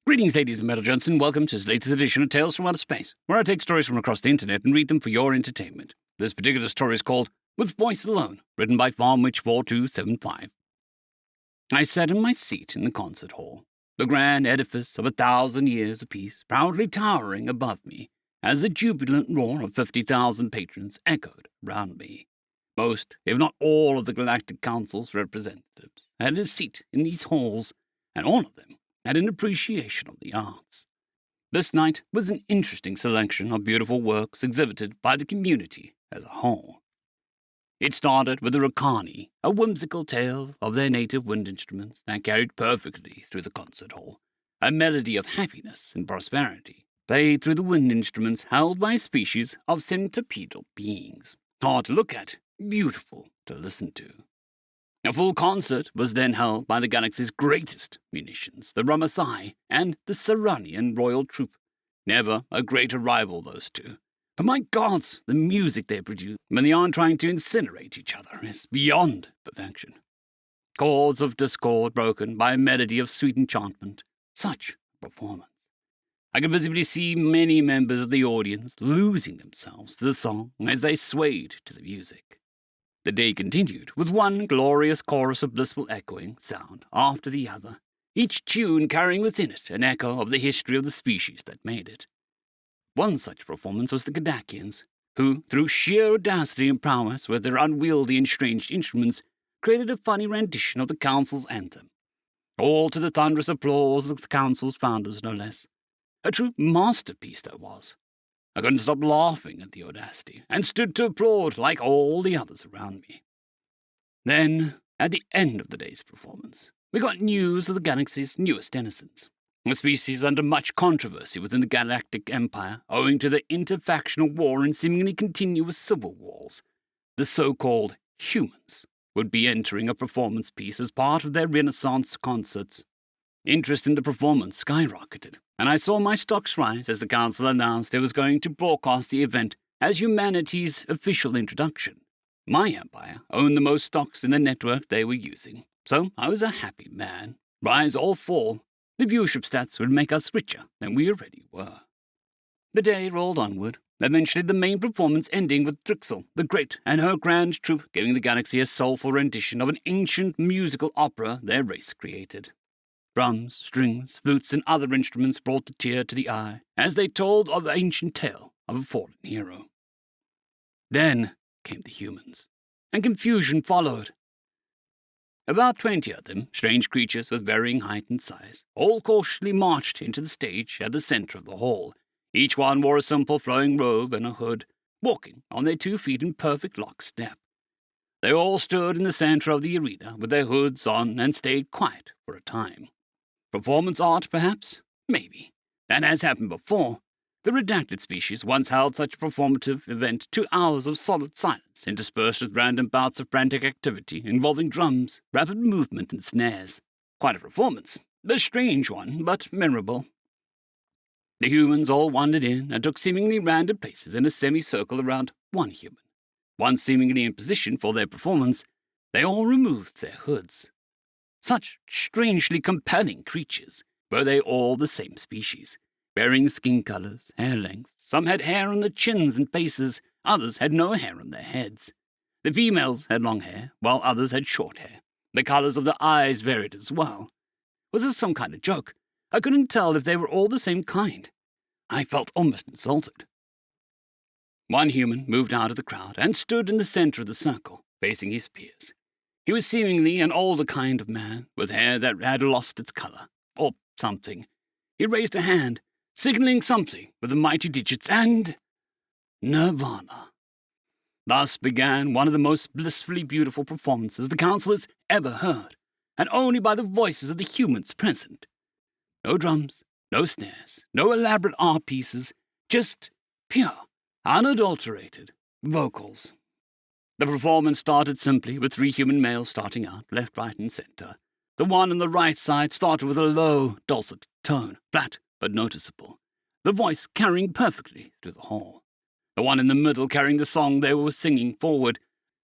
Greetings, ladies and gents, and welcome to this latest edition of Tales from Outer Space, where I take stories from across the internet and read them for your entertainment. This particular story is called With Voice Alone, written by Farmwhich4275. I sat in my seat in the concert hall, the grand edifice of 1,000 years apiece, proudly towering above me, as the jubilant roar of 50,000 patrons echoed round me. Most, if not all, of the Galactic Council's representatives had a seat in these halls, and all of them had an appreciation of the arts. This night was an interesting selection of beautiful works exhibited by the community as a whole. It started with the Rakani, a whimsical tale of their native wind instruments that carried perfectly through the concert hall, a melody of happiness and prosperity, played through the wind instruments held by a species of centipedal beings, hard to look at, beautiful to listen to. A full concert was then held by the galaxy's greatest munitions, the Ramathai and the Saranian Royal Troop. Never a greater rival, those two. But my gods, the music they produce when they aren't trying to incinerate each other is beyond perfection. Chords of discord broken by a melody of sweet enchantment. Such a performance. I could visibly see many members of the audience losing themselves to the song as they swayed to the music. The day continued with one glorious chorus of blissful echoing sound after the other, each tune carrying within it an echo of the history of the species that made it. One such performance was the Kadakians, who, through sheer audacity and prowess with their unwieldy and strange instruments, created a funny rendition of the Council's anthem, all to the thunderous applause of the Council's founders, no less. A true masterpiece that was. I couldn't stop laughing at the audacity, and stood to applaud like all the others around me. Then, at the end of the day's performance, we got news of the galaxy's newest denizens, a species under much controversy within the Galactic Empire owing to the interfactional war and seemingly continuous civil wars. The so-called humans would be entering a performance piece as part of their Renaissance concerts. Interest in the performance skyrocketed, and I saw my stocks rise as the Council announced it was going to broadcast the event as humanity's official introduction. My empire owned the most stocks in the network they were using, so I was a happy man. Rise or fall, the viewership stats would make us richer than we already were. The day rolled onward, eventually the main performance ending with Drixel the Great and her grand troupe giving the galaxy a soulful rendition of an ancient musical opera their race created. Drums, strings, flutes, and other instruments brought the tear to the eye as they told of the ancient tale of a fallen hero. Then came the humans, and confusion followed. About 20 of them, strange creatures with varying height and size, all cautiously marched into the stage at the center of the hall. Each one wore a simple flowing robe and a hood, walking on their 2 feet in perfect lockstep. They all stood in the center of the arena with their hoods on and stayed quiet for a time. Performance art, perhaps? Maybe. And as happened before, the redacted species once held such a performative event 2 hours of solid silence, interspersed with random bouts of frantic activity involving drums, rapid movement, and snares. Quite a performance. A strange one, but memorable. The humans all wandered in and took seemingly random places in a semicircle around one human. Once seemingly in position for their performance, they all removed their hoods. Such strangely compelling creatures, were they all the same species, varying skin colors, hair lengths. Some had hair on their chins and faces, others had no hair on their heads. The females had long hair, while others had short hair. The colors of the eyes varied as well. Was this some kind of joke? I couldn't tell if they were all the same kind. I felt almost insulted. One human moved out of the crowd and stood in the center of the circle, facing his peers. He was seemingly an older kind of man, with hair that had lost its color, or something. He raised a hand, signaling something with the mighty digits, and Nirvana. Thus began one of the most blissfully beautiful performances the Council has ever heard, and only by the voices of the humans present. No drums, no snares, no elaborate art pieces, just pure, unadulterated vocals. The performance started simply with 3 human males starting out, left, right, and center. The one on the right side started with a low, dulcet tone, flat but noticeable, the voice carrying perfectly through the hall. The one in the middle carrying the song they were singing forward,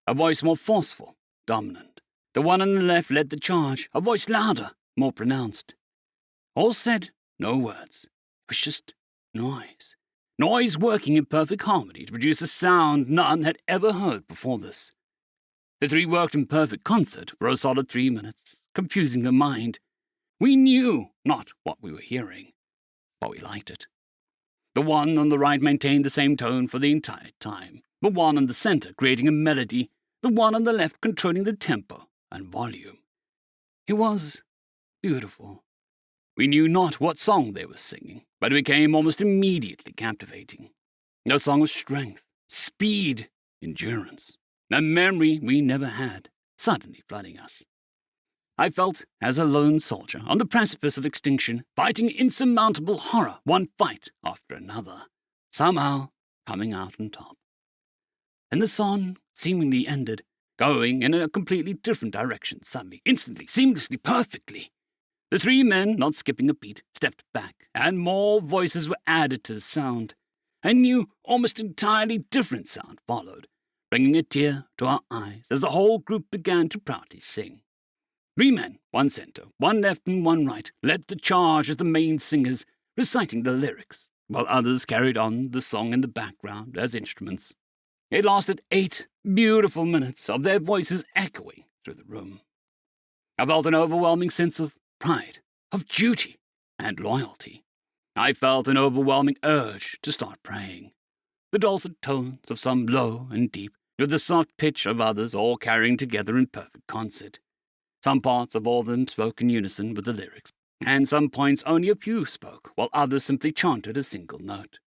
a voice more forceful, dominant. The one on the left led the charge, a voice louder, more pronounced. All said no words. It was just noise. Noise working in perfect harmony to produce a sound none had ever heard before this. The three worked in perfect concert for a solid 3 minutes, confusing the mind. We knew not what we were hearing, but we liked it. The one on the right maintained the same tone for the entire time, the one in the center creating a melody, the one on the left controlling the tempo and volume. It was beautiful. We knew not what song they were singing, but it became almost immediately captivating. A song of strength, speed, endurance, a memory we never had, suddenly flooding us. I felt as a lone soldier on the precipice of extinction, fighting insurmountable horror, one fight after another, somehow coming out on top. And the song seemingly ended, going in a completely different direction suddenly, instantly, seamlessly, perfectly. The three men, not skipping a beat, stepped back, and more voices were added to the sound. A new, almost entirely different sound followed, bringing a tear to our eyes as the whole group began to proudly sing. 3 men, one center, one left and one right, led the charge as the main singers, reciting the lyrics, while others carried on the song in the background as instruments. It lasted 8 beautiful minutes of their voices echoing through the room. I felt an overwhelming sense of pride, of duty, and loyalty. I felt an overwhelming urge to start praying. The dulcet tones of some low and deep, with the soft pitch of others all carrying together in perfect concert. Some parts of all of them spoke in unison with the lyrics, and some points only a few spoke, while others simply chanted a single note.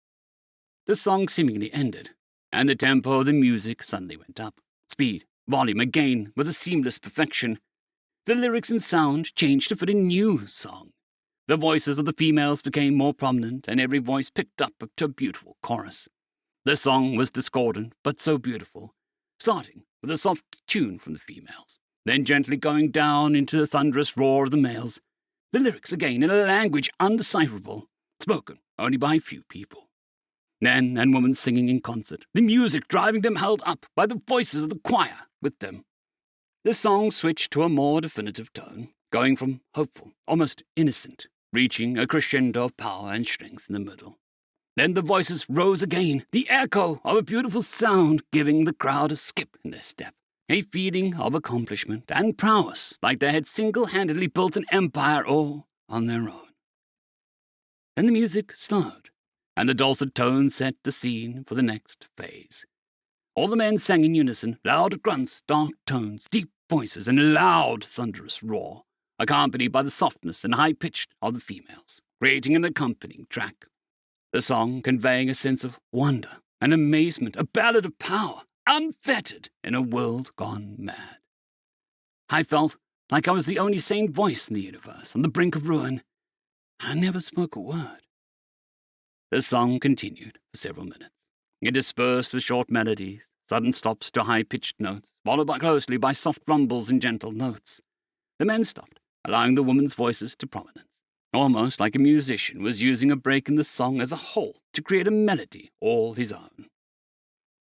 The song seemingly ended, and the tempo of the music suddenly went up. Speed, volume again, with a seamless perfection. The lyrics and sound changed to fit a new song. The voices of the females became more prominent, and every voice picked up to a beautiful chorus. The song was discordant, but so beautiful, starting with a soft tune from the females, then gently going down into the thunderous roar of the males. The lyrics again in a language undecipherable, spoken only by a few people. Men and women singing in concert, the music driving them held up by the voices of the choir with them. The song switched to a more definitive tone, going from hopeful, almost innocent, reaching a crescendo of power and strength in the middle. Then the voices rose again, the echo of a beautiful sound giving the crowd a skip in their step, a feeling of accomplishment and prowess, like they had single-handedly built an empire all on their own. Then the music slowed, and the dulcet tones set the scene for the next phase. All the men sang in unison, loud grunts, dark tones, deep voices, and a loud, thunderous roar, accompanied by the softness and high-pitched of the females, creating an accompanying track. The song conveying a sense of wonder and amazement, a ballad of power, unfettered in a world gone mad. I felt like I was the only sane voice in the universe, on the brink of ruin. I never spoke a word. The song continued for several minutes. It dispersed with short melodies, sudden stops to high-pitched notes, followed closely by soft rumbles and gentle notes. The men stopped, allowing the women's voices to prominence, almost like a musician was using a break in the song as a whole to create a melody all his own.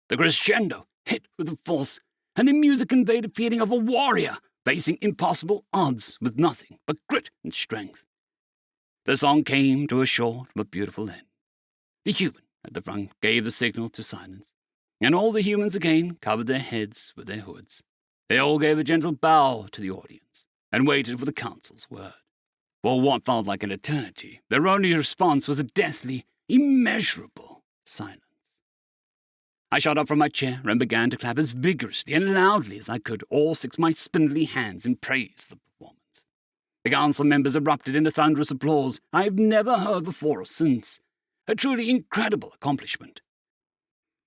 The crescendo hit with a force, and the music conveyed a feeling of a warrior facing impossible odds with nothing but grit and strength. The song came to a short but beautiful end. The human at the front gave the signal to silence, and all the humans again covered their heads with their hoods. They all gave a gentle bow to the audience and waited for the council's word. For what felt like an eternity, their only response was a deathly, immeasurable silence. I shot up from my chair and began to clap as vigorously and loudly as I could, all 6 my spindly hands in praise of the performance. The council members erupted into thunderous applause I have never heard before or since. A truly incredible accomplishment.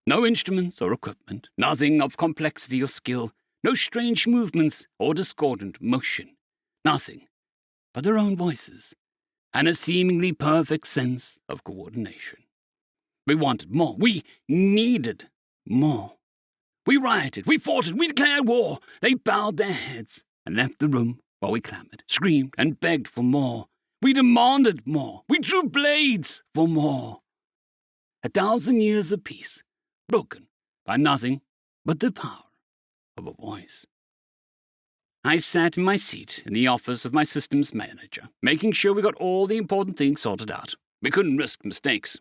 No instruments or equipment, nothing of complexity or skill, no strange movements or discordant motion, nothing but their own voices, and a seemingly perfect sense of coordination. We wanted more. We needed more. We rioted. We fought it. We declared war. They bowed their heads and left the room while we clamored, screamed, and begged for more. We demanded more. We drew blades for more. 1,000 years of peace, broken by nothing but the power of a voice. I sat in my seat in the office with my systems manager, making sure we got all the important things sorted out. We couldn't risk mistakes.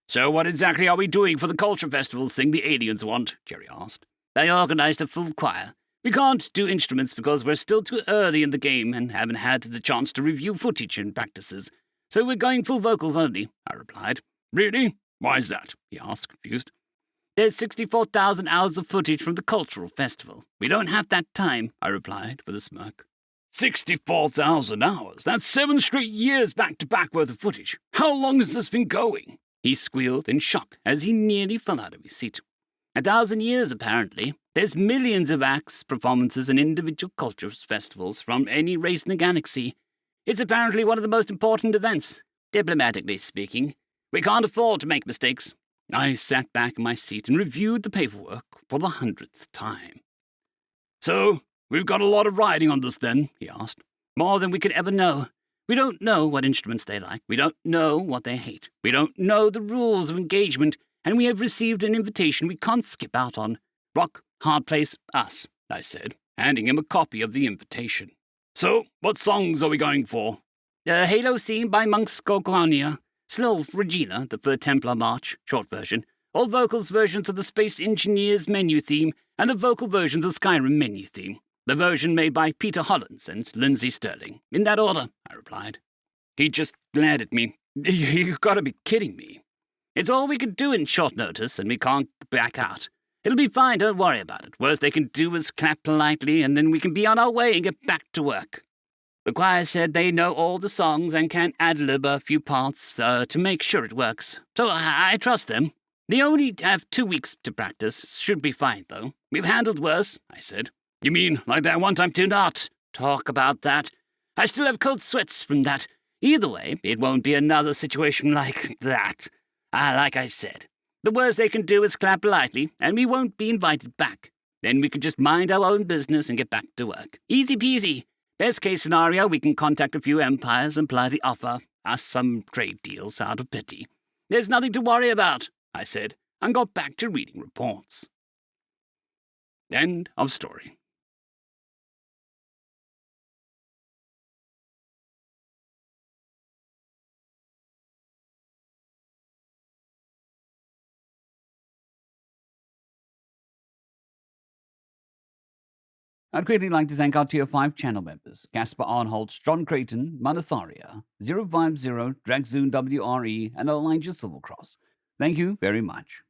"So what exactly are we doing for the culture festival thing the aliens want?" Jerry asked. "They organized a full choir. We can't do instruments because we're still too early in the game and haven't had the chance to review footage and practices. So we're going full vocals only," I replied. "Really? Why is that?" he asked, confused. "There's 64,000 hours of footage from the cultural festival. We don't have that time," I replied with a smirk. 64,000 hours? That's 7 straight years back-to-back worth of footage. How long has this been going?" He squealed in shock as he nearly fell out of his seat. 1,000 years, apparently. There's millions of acts, performances, and individual culture festivals from any race in the galaxy. It's apparently one of the most important events. Diplomatically speaking, we can't afford to make mistakes. I sat back in my seat and reviewed the paperwork for the 100th time. "So, we've got a lot of riding on this then?" he asked. "More than we could ever know. We don't know what instruments they like. We don't know what they hate. We don't know the rules of engagement, and we have received an invitation we can't skip out on. Rock, hard place, us," I said, handing him a copy of the invitation. "So, what songs are we going for?" "The Halo theme by Monks Gorgonia, Slow Regina, the Third Templar March, short version, all vocals versions of the Space Engineers menu theme, and the vocal versions of Skyrim menu theme. The version made by Peter Hollins and Lindsay Sterling. In that order," I replied. He just glared at me. "You've got to be kidding me. It's all we could do in short notice, and we can't back out. It'll be fine, don't worry about it. Worst they can do is clap politely, and then we can be on our way and get back to work." The choir said they know all the songs and can ad-lib a few parts to make sure it works. So I trust them. They only have 2 weeks to practice. Should be fine, though. We've handled worse, I said. "You mean like that one time too not? Talk about that. I still have cold sweats from that. Either way, it won't be another situation like that. Like I said, the worst they can do is clap politely, and we won't be invited back. Then we can just mind our own business and get back to work. Easy peasy. Best case scenario, we can contact a few empires and politely offer us some trade deals out of pity. There's nothing to worry about," I said, and got back to reading reports. End of story. I'd quickly like to thank our Tier 5 channel members, Caspar Arnholtz, John Creighton, Manatharia, 050, Dragzoon WRE, and Elijah Silvercross. Thank you very much.